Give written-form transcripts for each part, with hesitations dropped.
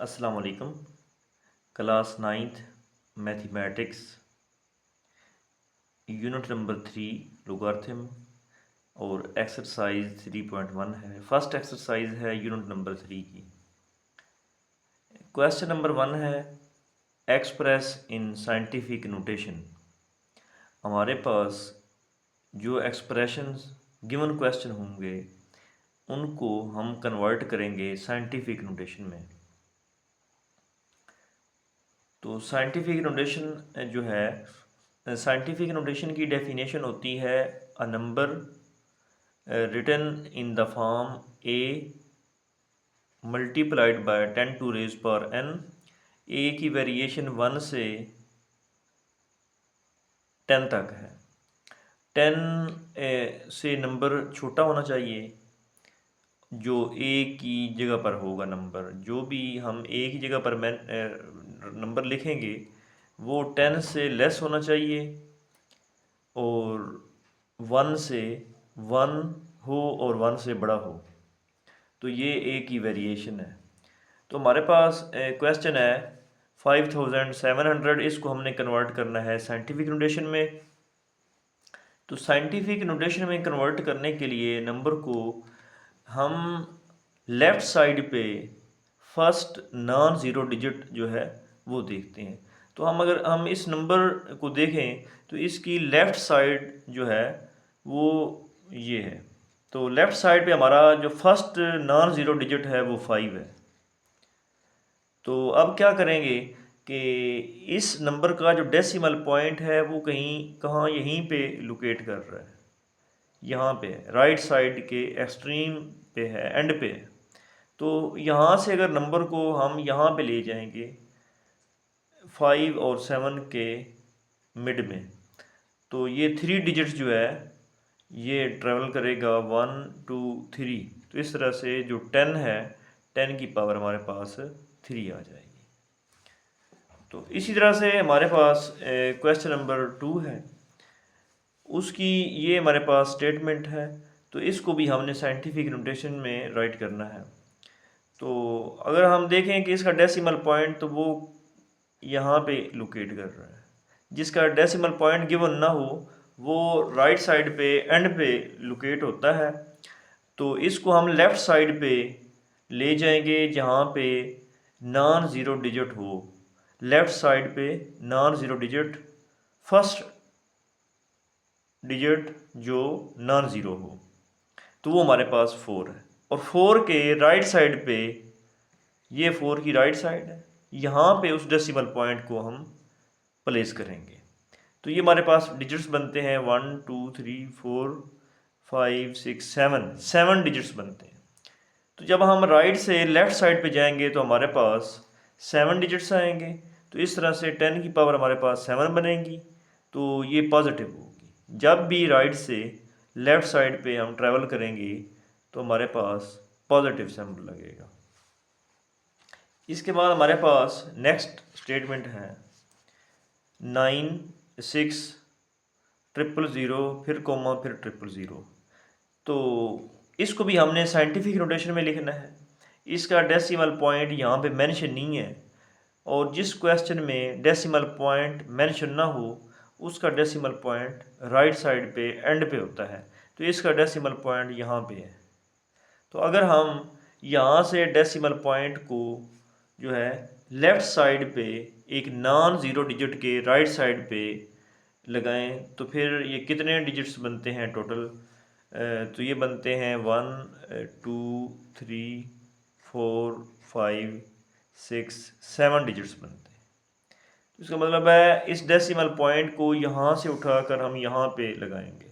अस्सलाम वालेकुम। Class ninth mathematics unit number 3 logarithm और एक्सरसाइज 3.1 है। फर्स्ट एक्सरसाइज है यूनिट नंबर 3 की। क्वेश्चन नंबर 1 है एक्सप्रेस इन साइंटिफिक नोटेशन। हमारे पास जो एक्सप्रेशंस गिवन क्वेश्चन होंगे उनको हम कन्वर्ट करेंगे साइंटिफिक नोटेशन में। तो साइंटिफिक नोटेशन जो है, साइंटिफिक नोटेशन की डेफिनेशन होती है a number written in the form A multiplied by 10 to raise power n। A की वेरिएशन 1 से 10 तक है। 10 से नंबर छोटा होना चाहिए जो ए की जगह पर होगा। नंबर जो भी हम ए की जगह पर नंबर लिखेंगे वो 10 से लेस होना चाहिए और 1 से 1 हो और 1 से बड़ा हो। तो ये ए की वेरिएशन है। तो हमारे पास क्वेश्चन है 5700, इसको हमने कन्वर्ट करना है साइंटिफिक नोटेशन में। तो साइंटिफिक नोटेशन में कन्वर्ट करने के लिए नंबर को हम लेफ़्ट साइड पे फर्स्ट नॉन ज़ीरो डिजिट जो है वो देखते हैं। तो अगर हम इस नंबर को देखें तो इसकी लेफ़्ट साइड जो है वो ये है। तो लेफ़्ट साइड पे हमारा जो फर्स्ट नॉन ज़ीरो डिजिट है वो 5 है। तो अब क्या करेंगे कि इस नंबर का जो डेसिमल पॉइंट है वो कहाँ यहीं पे लोकेट कर रहा है, यहाँ पे राइट साइड के एक्सट्रीम पे है, एंड पे है। तो यहाँ से अगर नंबर को हम यहाँ पे ले जाएंगे 5 और 7 के मिड में, तो ये 3 डिजिट्स जो है ये ट्रेवल करेगा 1 2 3। तो इस तरह से जो 10 है 10 की पावर हमारे पास 3 आ जाएगी। तो इसी तरह से हमारे पास क्वेश्चन नंबर 2 है, उसकी ये हमारे पास स्टेटमेंट है। तो इसको भी हमने साइंटिफिक नोटेशन में राइट करना है। तो अगर हम देखें कि इसका डेसिमल पॉइंट तो वो यहाँ पे लोकेट कर रहा है। जिसका डेसिमल पॉइंट गिवन ना हो वो राइट साइड पे एंड पे लोकेट होता है। तो इसको हम लेफ़्ट साइड पे ले जाएंगे जहाँ पे नॉन ज़ीरो डिजिट हो। लेफ़्ट साइड पे non zero digit, first digit जो नॉन ज़ीरो हो, तो वो हमारे पास 4 है। और 4 के राइट साइड पे, ये 4 की राइट साइड है, यहाँ पे उस डेसिमल पॉइंट को हम प्लेस करेंगे। तो ये हमारे पास डिजिट्स बनते हैं 1 2 3 4 5 6 7, 7 डिजिट्स बनते हैं। तो जब हम राइट से लेफ़्ट साइड पे जाएंगे तो हमारे पास 7 डिजिट्स आएंगे। तो इस तरह से 10 की पावर हमारे पास 7 बनेगी। तो ये पॉजिटिव होगी। जब भी राइट से लेफ़्ट साइड पे हम ट्रैवल करेंगे तो हमारे पास पॉजिटिव सिंबल लगेगा। इसके बाद हमारे पास नेक्स्ट स्टेटमेंट है 9 6 000 फिर कोमा फिर 000। तो इसको भी हमने साइंटिफिक नोटेशन में लिखना है। इसका डेसिमल पॉइंट यहाँ पे मेंशन नहीं है, और जिस क्वेश्चन में डेसिमल पॉइंट मेंशन ना हो उसका डेसिमल पॉइंट राइट साइड पे एंड पे होता है। तो इसका डेसिमल पॉइंट यहाँ पे है। तो अगर हम यहाँ से डेसिमल पॉइंट को जो है लेफ़्ट साइड पे एक नॉन ज़ीरो डिजिट के राइट साइड पे लगाएं तो फिर ये कितने डिजिट्स बनते हैं टोटल? तो ये बनते हैं 1 2 3 4 5 6 7 डिजिट्स बनते हैं। तो इसका मतलब है इस डेसिमल पॉइंट को यहाँ से उठाकर हम यहाँ पे लगाएंगे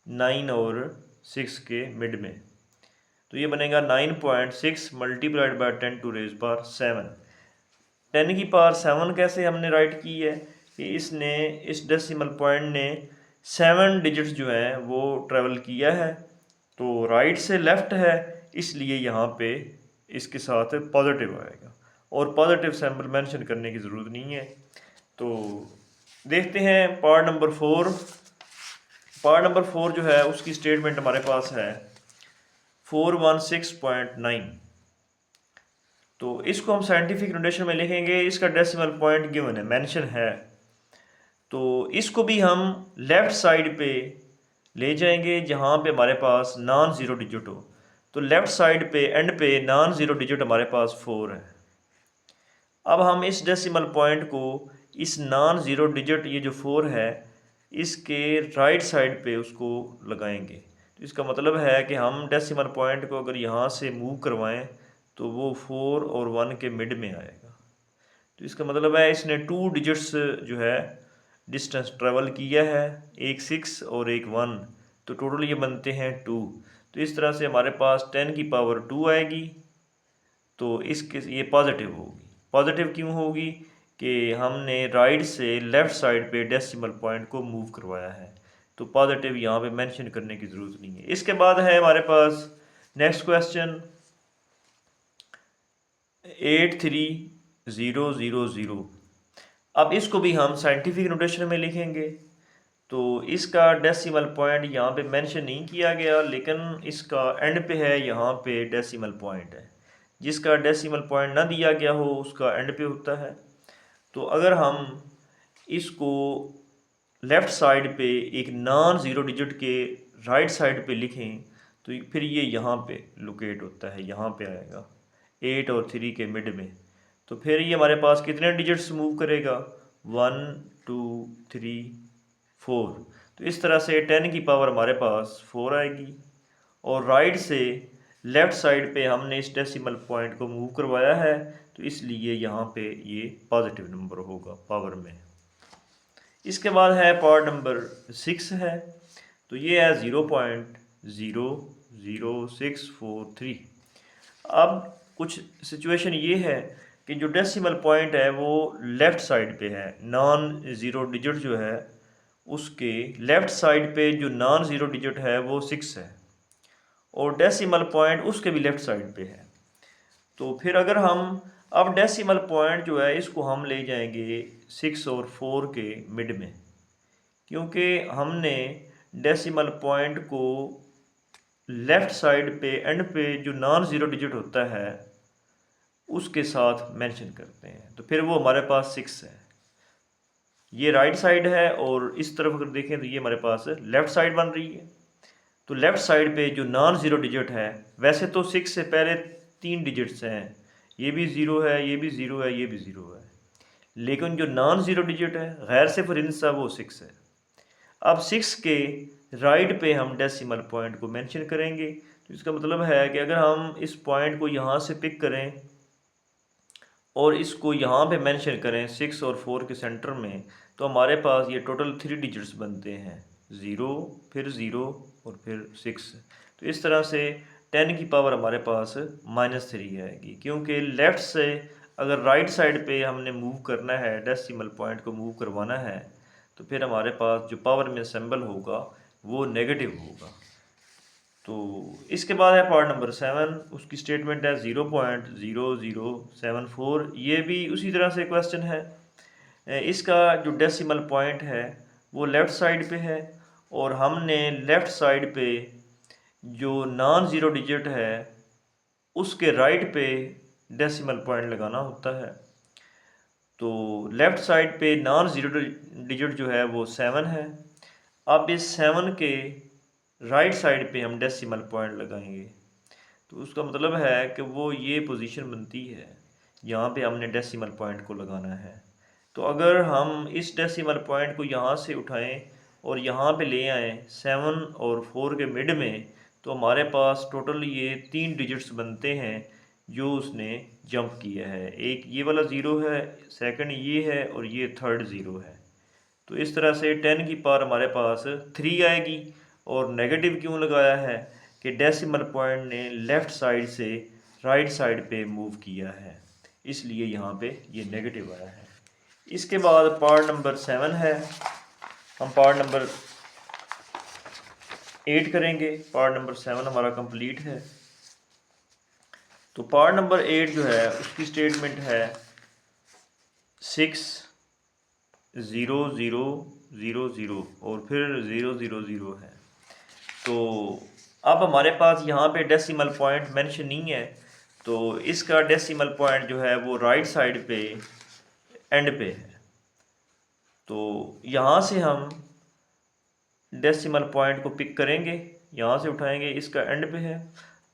9 और 6 के मिड में। तो ये बनेगा 9.6 multiplied by 10 to raise power 7। 10 की पावर 7 कैसे हमने राइट की है कि इसने इस डेसिमल पॉइंट ने 7 डिजिट्स जो हैं वो ट्रेवल किया है। तो राइट से लेफ़्ट है, इसलिए यहाँ पे इसके साथ पॉजिटिव आएगा, और पॉजिटिव सिंबल मेंशन करने की ज़रूरत नहीं है। तो देखते हैं पार्ट नंबर 4। पार्ट नंबर 4 जो है उसकी स्टेटमेंट हमारे पास है 416.9। तो इसको हम साइंटिफिक नोटेशन में लिखेंगे, इसका डेसिमल पॉइंट गिवन है, मेंशन है। तो इसको भी हम लेफ़्ट साइड पे ले जाएंगे जहाँ पे हमारे पास नॉन ज़ीरो डिजिट हो। तो लेफ़्ट साइड पे एंड पे नॉन ज़ीरो डिजिट हमारे पास 4 है। अब हम इस डेसिमल पॉइंट को इस नॉन ज़ीरो डिजिट ये जो 4 है इसके राइट साइड पे उसको लगाएंगे। तो इसका मतलब है कि हम डेसिमल पॉइंट को अगर यहाँ से मूव करवाएं तो वो 4 और 1 के मिड में आएगा। तो इसका मतलब है इसने 2 डिजिट्स जो है डिस्टेंस ट्रेवल किया है, एक 6 और एक 1, तो टोटल ये बनते हैं 2। तो इस तरह से हमारे पास 10 की पावर 2 आएगी। तो इसके ये पॉजिटिव होगी। पॉजिटिव क्यों होगी कि हमने राइट से लेफ़्ट साइड पे डेसिमल पॉइंट को मूव करवाया है। तो पॉजिटिव यहाँ पे मेंशन करने की ज़रूरत नहीं है। इसके बाद है हमारे पास नेक्स्ट क्वेश्चन 83000। अब इसको भी हम साइंटिफिक नोटेशन में लिखेंगे। तो इसका डेसिमल पॉइंट यहाँ पे मेंशन नहीं किया गया, लेकिन इसका एंड पे है, यहाँ पे डेसिमल पॉइंट है। जिसका डेसिमल पॉइंट ना दिया गया हो उसका एंड पे होता है। तो अगर हम इसको लेफ़्ट साइड पे एक नॉन ज़ीरो डिजिट के राइट साइड पे लिखें तो फिर ये यहाँ पे लोकेट होता है, यहाँ पे आएगा 8 और 3 के मिड में। तो फिर ये हमारे पास कितने डिजिट्स मूव करेगा, 1 2 3 4। तो इस तरह से 10 की पावर हमारे पास 4 आएगी। और राइट से लेफ़्ट साइड पे हमने इस डेसिमल पॉइंट को मूव करवाया है, तो इसलिए यहाँ पे ये पॉजिटिव नंबर होगा पावर में। इसके बाद है पार्ट नंबर 6 है। तो ये है 0.00643। अब कुछ सिचुएशन ये है कि जो डेसिमल पॉइंट है वो लेफ़्ट साइड पे है, नॉन ज़ीरो डिजिट जो है उसके लेफ़्ट साइड पे जो नॉन ज़ीरो डिजिट है वो 6 है और डेसिमल पॉइंट उसके भी लेफ़्ट साइड पे है। तो फिर अगर हम अब डेसिमल पॉइंट जो है इसको हम ले जाएंगे 6 और 4 के मिड में, क्योंकि हमने डेसिमल पॉइंट को लेफ़्ट साइड पे एंड पे जो नॉन ज़ीरो डिजिट होता है उसके साथ मेंशन करते हैं। तो फिर वो हमारे पास 6 है, ये राइट साइड है और इस तरफ अगर देखें तो ये हमारे पास लेफ़्ट साइड बन रही है। तो लेफ़्ट साइड पे जो नॉन ज़ीरो डिजिट है, वैसे तो 6 से पहले 3 डिजिट्स हैं, ये भी ज़ीरो है, ये भी ज़ीरो है, ये भी ज़ीरो है, लेकिन जो नॉन ज़ीरो डिजिट है गैर सिफर इंसा वो 6 है। अब 6 के राइट पे हम डेसिमल पॉइंट को मेंशन करेंगे। तो इसका मतलब है कि अगर हम इस पॉइंट को यहाँ से पिक करें और इसको यहाँ पे मेंशन करें 6 और 4 के सेंटर में, तो हमारे पास ये टोटल 3 डिजिट्स बनते हैं, 0 फिर 0 और फिर 6। तो इस तरह से 10 की पावर हमारे पास -3 आएगी, क्योंकि लेफ़्ट से अगर राइट साइड पे हमने मूव करना है, डेसिमल पॉइंट को मूव करवाना है, तो फिर हमारे पास जो पावर में सिंबल होगा वो नेगेटिव होगा। तो इसके बाद है पार्ट नंबर 7, उसकी स्टेटमेंट है 0.0074। ये भी उसी तरह से क्वेश्चन है। इसका जो डेसिमल पॉइंट है वो लेफ़्ट साइड पे है और हमने लेफ़्ट साइड पे जो नॉन ज़ीरो डिजिट है उसके राइट पे डेसिमल पॉइंट लगाना होता है। तो लेफ़्ट साइड पे नॉन ज़ीरो डिजिट जो है वो 7 है। अब इस 7 के राइट साइड पे हम डेसिमल पॉइंट लगाएंगे, तो उसका मतलब है कि वो ये पोजीशन बनती है, यहाँ पे हमने डेसिमल पॉइंट को लगाना है। तो अगर हम इस डेसिमल पॉइंट को यहाँ से उठाएं और यहाँ पे ले आएँ 7 और 4 के मिड में, तो हमारे पास टोटल ये 3 डिजिट्स बनते हैं जो उसने जंप किया है। एक ये वाला ज़ीरो है, सेकंड ये है और ये थर्ड ज़ीरो है। तो इस तरह से 10 की पावर हमारे पास 3 आएगी। और नेगेटिव क्यों लगाया है कि डेसिमल पॉइंट ने लेफ़्ट साइड से राइट साइड पे मूव किया है, इसलिए यहाँ पे ये नेगेटिव आया है। इसके बाद पार्ट नंबर 7 है, हम पार्ट नंबर 8 करेंगे। पार्ट नंबर 7 हमारा कंप्लीट है। तो पार्ट नंबर 8 जो है उसकी स्टेटमेंट है 6 0 0 0 0 और फिर 0 0 0 है। तो अब हमारे पास यहाँ पे डेसिमल पॉइंट मेंशन नहीं है, तो इसका डेसिमल पॉइंट जो है वो राइट साइड पे एंड पे है। तो यहाँ से हम डेसिमल पॉइंट को पिक करेंगे, यहाँ से उठाएंगे, इसका एंड पे है,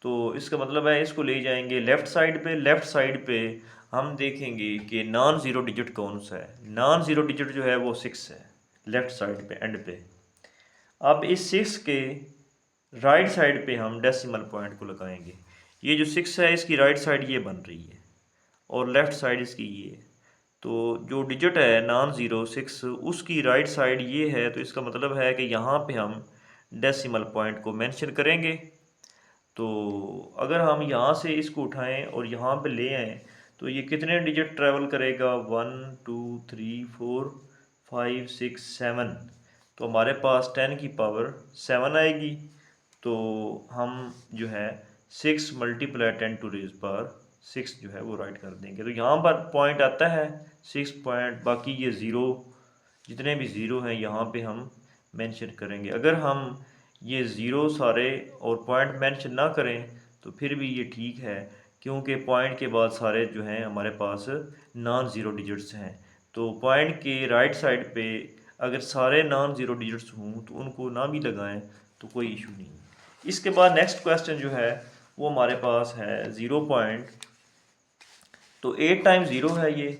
तो इसका मतलब है इसको ले जाएंगे लेफ़्ट साइड पे। लेफ़्ट साइड पे हम देखेंगे कि नॉन ज़ीरो डिजिट कौन सा है। नॉन ज़ीरो डिजिट जो है वो 6 है लेफ़्ट साइड पे एंड पे। अब इस 6 के राइट साइड पे हम डेसिमल पॉइंट को लगाएंगे। ये जो 6 है इसकी राइट साइड ये बन रही है और लेफ़्ट साइड इसकी ये है। तो जो डिजिट है नॉन ज़ीरो 6 उसकी राइट साइड ये है, तो इसका मतलब है कि यहाँ पे हम डेसिमल पॉइंट को मेंशन करेंगे। तो अगर हम यहाँ से इसको उठाएं और यहाँ पे ले आएँ तो ये कितने डिजिट ट्रैवल करेगा, 1 2 3 4 5 6 7। तो हमारे पास 10 की पावर 7 आएगी। तो हम जो है 6 मल्टीप्लाई 10 टू रेज़ पावर 6 जो है वो राइट कर देंगे। तो यहाँ पर पॉइंट आता है 6 पॉइंट, बाकी ये ज़ीरो जितने भी ज़ीरो हैं यहाँ पे हम मेंशन करेंगे। अगर हम ये ज़ीरो सारे और पॉइंट मेंशन ना करें तो फिर भी ये ठीक है, क्योंकि पॉइंट के बाद सारे जो हैं हमारे पास नॉन ज़ीरो डिजिट्स हैं। तो पॉइंट के राइट साइड पे अगर सारे नॉन ज़ीरो डिजिट्स हों तो उनको ना भी लगाएं तो कोई इशू नहीं। इसके बाद नेक्स्ट क्वेश्चन जो है वो हमारे पास है 0 पॉइंट। तो 8 टाइम्स 0 है ये,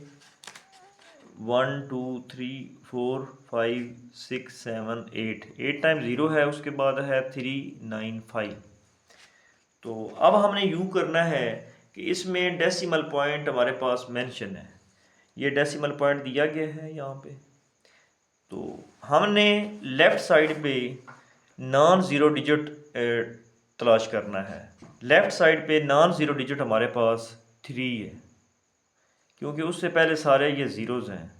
1 2 3 4 5 6 7 8, 8 टाइम्स 0 है। उसके बाद है 3 9 5। तो अब हमने यूँ करना है कि इसमें डेसिमल पॉइंट हमारे पास मेंशन है, ये डेसिमल पॉइंट दिया गया है यहाँ पे। तो हमने लेफ़्ट साइड पे नॉन ज़ीरो डिजिट तलाश करना है। लेफ़्ट साइड पे नॉन ज़ीरो डिजिट हमारे पास 3 है, क्योंकि उससे पहले सारे ये ज़ीरोज़ हैं,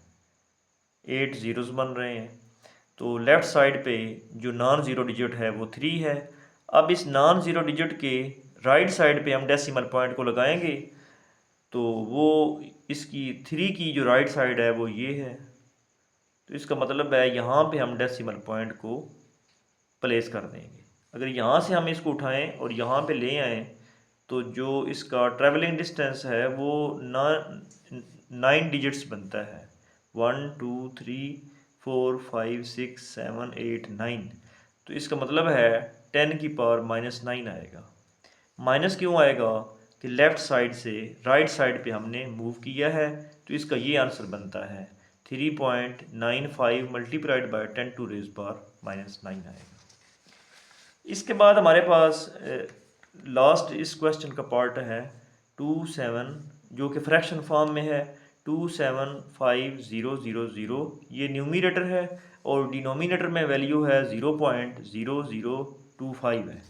8 ज़ीरोज़ बन रहे हैं। तो लेफ़्ट साइड पे जो नॉन ज़ीरो डिजिट है वो 3 है। अब इस नॉन ज़ीरो डिजिट के राइट साइड पे हम डेसिमल पॉइंट को लगाएंगे, तो वो इसकी 3 की जो राइट साइड है वो ये है। तो इसका मतलब है यहाँ पे हम डेसिमल पॉइंट को प्लेस कर देंगे। अगर यहाँ से हम इसको उठाएं और यहाँ पे ले आएँ तो जो इसका ट्रैवलिंग डिस्टेंस है वो 9 डिजिट्स बनता है, 1 2 3 4 5 6 7 8 9। तो इसका मतलब है 10 की पावर -9 आएगा। माइनस क्यों आएगा कि लेफ़्ट साइड से राइट साइड पे हमने मूव किया है, तो इसका ये आंसर बनता है 3.95 multiplied by 10 to raise power -9 आएगा। इसके बाद हमारे पास लास्ट इस क्वेश्चन का पार्ट है 27, जो कि फ्रैक्शन फॉर्म में है। 275,000 ये न्यूमरेटर है और डिनोमिनेटर में वैल्यू है 0.0025 है।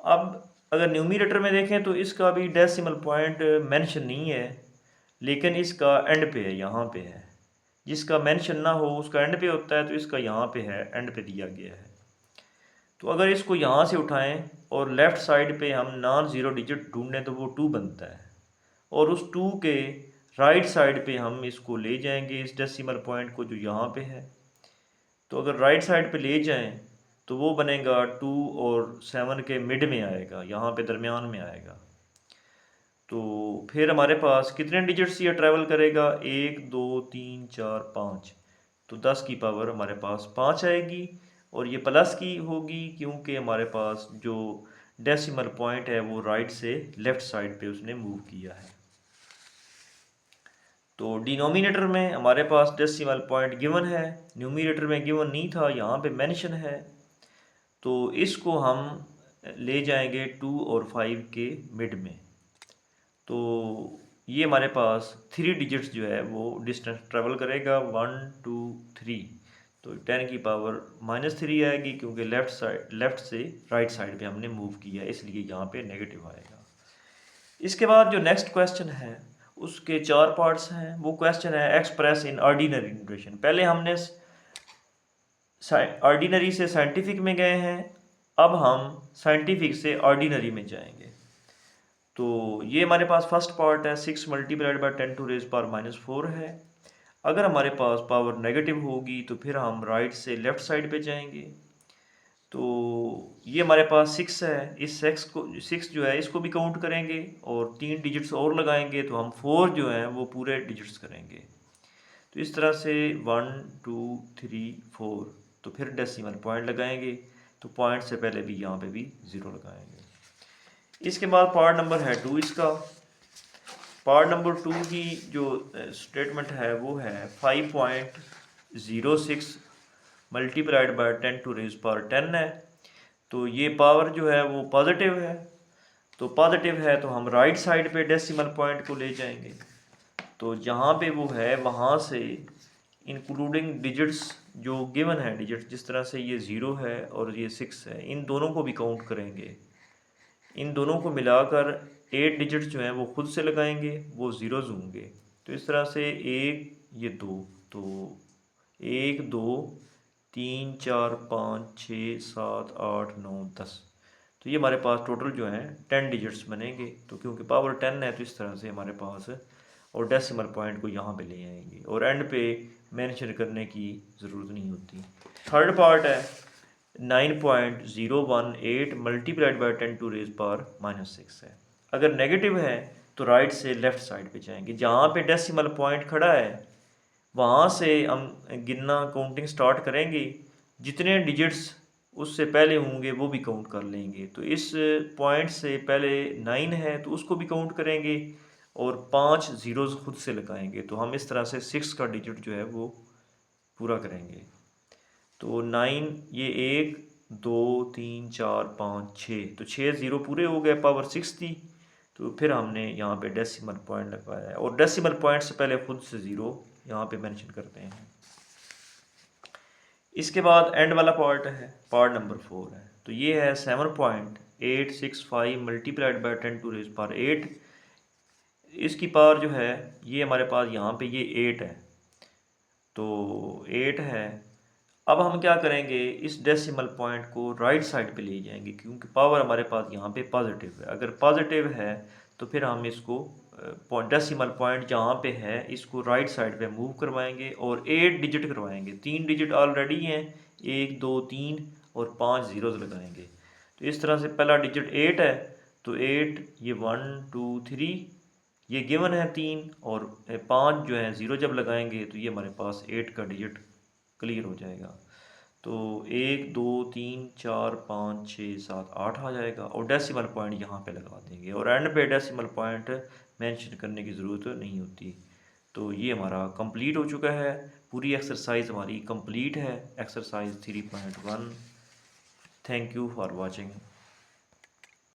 अब अगर न्यूमरेटर में देखें तो इसका भी डेसिमल पॉइंट मेंशन नहीं है, लेकिन इसका एंड पे है, यहाँ पे है। जिसका मेंशन ना हो उसका एंड पे होता है, तो इसका यहाँ पे है, एंड पे दिया गया है। तो अगर इसको यहाँ से उठाएं और लेफ़्ट साइड पे हम नॉन ज़ीरो डिजिट ढूंढें तो वो 2 बनता है, और उस 2 के राइट साइड पे हम इसको ले जाएंगे, इस डेसिमल पॉइंट को जो यहाँ पे है। तो अगर राइट साइड पे ले जाएं तो वो बनेगा 2 और 7 के मिड में आएगा, यहाँ पे दरमियान में आएगा। तो फिर हमारे पास कितने डिजिट्स ये ट्रैवल करेगा, 1 2 3 4 5। तो 10 की पावर हमारे पास 5 आएगी, और ये प्लस की होगी क्योंकि हमारे पास जो डेसिमल पॉइंट है वो राइट से लेफ़्ट साइड पे उसने मूव किया है। तो डिनोमिनेटर में हमारे पास डेसिमल पॉइंट गिवन है, न्यूमरेटर में गिवन नहीं था, यहाँ पे मेंशन है। तो इसको हम ले जाएंगे 2 और 5 के मिड में। तो ये हमारे पास 3 डिजिट्स जो है वो डिस्टेंस ट्रेवल करेगा, 1 2 3। तो 10 की पावर -3 आएगी, क्योंकि लेफ़्ट से राइट साइड पे हमने मूव किया है, इसलिए यहाँ पे नेगेटिव आएगा। इसके बाद जो नेक्स्ट क्वेश्चन है उसके 4 पार्ट्स हैं। वो क्वेश्चन है एक्सप्रेस इन ऑर्डिनरी नोटेशन। पहले हमने ऑर्डिनरी से साइंटिफिक में गए हैं, अब हम साइंटिफिक से ऑर्डिनरी में जाएंगे। तो ये हमारे पास फर्स्ट पार्ट है, 6 multiplied by 10 to raise power -4 है। अगर हमारे पास पावर नेगेटिव होगी तो फिर हम राइट से लेफ़्ट साइड पे जाएंगे। तो ये हमारे पास 6 है, इस 6 जो है इसको भी काउंट करेंगे और 3 डिजिट्स और लगाएंगे तो हम 4 जो हैं वो पूरे डिजिट्स करेंगे। तो इस तरह से 1 2 3 4, तो फिर डेसिमल पॉइंट लगाएंगे, तो पॉइंट से पहले भी यहाँ पे भी 0 लगाएंगे। इसके बाद पार्ट नंबर है 2 इसका। पार्ट नंबर 2 की जो स्टेटमेंट है वो है 5.06 multiplied by 10 to raise power 10 है। तो ये पावर जो है वो पॉजिटिव है, तो पॉजिटिव है तो हम राइट साइड पे डेसिमल पॉइंट को ले जाएंगे। तो जहाँ पे वो है वहाँ से इंक्लूडिंग डिजिट्स जो गिवन है, डिजिट्स जिस तरह से ये 0 है और ये 6 है, इन दोनों को भी काउंट करेंगे। इन दोनों को मिलाकर 8 डिजिट्स जो हैं वो खुद से लगाएंगे, वो ज़ीरोज़ होंगे। तो इस तरह से 1 ये 2, तो 1 2 3 4 5 6 7 8 9 10, तो ये हमारे पास टोटल जो है 10 डिजिट्स बनेंगे। तो क्योंकि पावर 10 है तो इस तरह से हमारे पास, और डेसिमल पॉइंट को यहाँ पे ले आएंगे और एंड पे मेंशन करने की ज़रूरत नहीं होती। थर्ड पार्ट है 9.018 multiplied by 10 to raise power -6 है। अगर नेगेटिव है तो राइट से लेफ़्ट साइड पे जाएंगे, जहाँ पे डेसिमल पॉइंट खड़ा है वहाँ से हम गिनना काउंटिंग स्टार्ट करेंगे। जितने डिजिट्स उससे पहले होंगे वो भी काउंट कर लेंगे। तो इस पॉइंट से पहले 9 है तो उसको भी काउंट करेंगे और 5 ज़ीरोज़ खुद से लगाएंगे। तो हम इस तरह से 6 का डिजिट जो है वो पूरा करेंगे। तो 9 ये 1 2 3 4 5 6, तो 6 ज़ीरो पूरे हो गए, पावर 6 थी। तो फिर हमने यहाँ पे डेसिमल पॉइंट लगाया है और डेसिमल पॉइंट से पहले खुद से 0 यहाँ पे मेंशन करते हैं। इसके बाद एंड वाला पार्ट है, पार्ट नंबर 4 है। तो ये है 7.865 multiplied by 10 to raise power 8। इसकी पावर जो है ये हमारे पास यहाँ पे ये 8 है, तो 8 है। अब हम क्या करेंगे, इस डेसिमल पॉइंट को राइट साइड पे ले जाएंगे क्योंकि पावर हमारे पास यहाँ पे पॉजिटिव है। अगर पॉजिटिव है तो फिर हम इसको डेसिमल पॉइंट जहाँ पे है इसको राइट साइड पे मूव करवाएंगे और 8 डिजिट करवाएंगे। 3 डिजिट ऑलरेडी हैं, 1 2 3 और 5 ज़ीरोज़ लगाएंगे। तो इस तरह से पहला डिजिट 8 है, तो 8 ये 1 2 3 ये गिवन है 3 और 5 जो है 0 जब लगाएंगे तो ये हमारे पास 8 का डिजिट क्लियर हो जाएगा। तो 1 2 3 4 5 6 7 8 आ जाएगा और डेसिमल पॉइंट यहाँ पे लगा देंगे और एंड पे डेसिमल पॉइंट मेंशन करने की ज़रूरत नहीं होती। तो ये हमारा कंप्लीट हो चुका है, पूरी एक्सरसाइज हमारी कंप्लीट है, exercise 3.1। Thank you for watching.